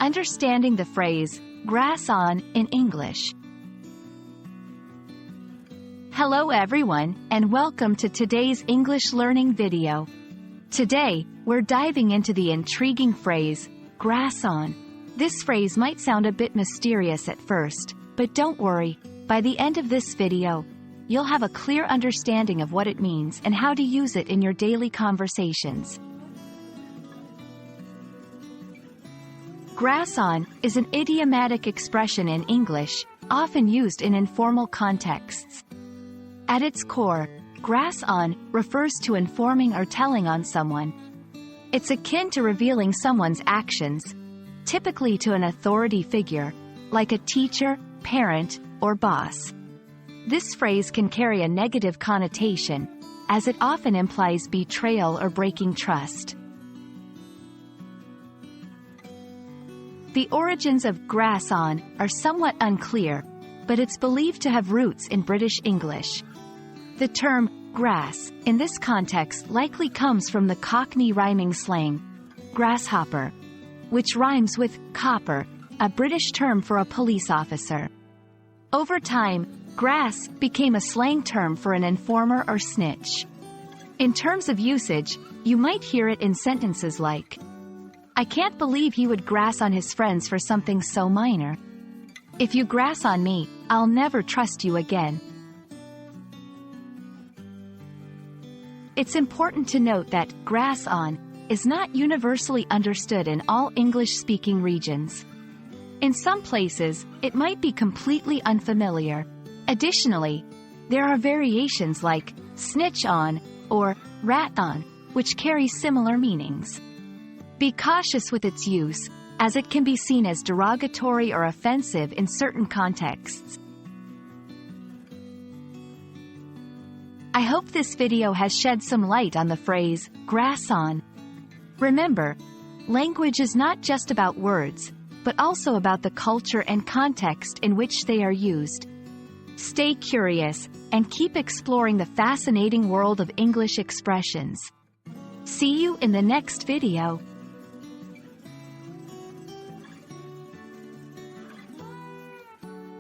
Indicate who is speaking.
Speaker 1: Understanding the phrase, grass on, in English. Hello everyone, and welcome to today's English learning video. Today, we're diving into the intriguing phrase, grass on. This phrase might sound a bit mysterious at first, but don't worry, by the end of this video, you'll have a clear understanding of what it means and how to use it in your daily conversations. Grass on is an idiomatic expression in English, often used in informal contexts. At its core, grass on refers to informing or telling on someone. It's akin to revealing someone's actions, typically to an authority figure, like a teacher, parent, or boss. This phrase can carry a negative connotation, as it often implies betrayal or breaking trust. The origins of grass on are somewhat unclear, but it's believed to have roots in British English. The term grass, in this context, likely comes from the Cockney rhyming slang, grasshopper, which rhymes with copper, a British term for a police officer. Over time, grass became a slang term for an informer or snitch. In terms of usage, you might hear it in sentences like, "I can't believe he would grass on his friends for something so minor. If you grass on me, I'll never trust you again." It's important to note that grass on is not universally understood in all English-speaking regions. In some places, it might be completely unfamiliar. Additionally, there are variations like snitch on or rat on, which carry similar meanings. Be cautious with its use, as it can be seen as derogatory or offensive in certain contexts. I hope this video has shed some light on the phrase, grass on. Remember, language is not just about words, but also about the culture and context in which they are used. Stay curious, and keep exploring the fascinating world of English expressions. See you in the next video.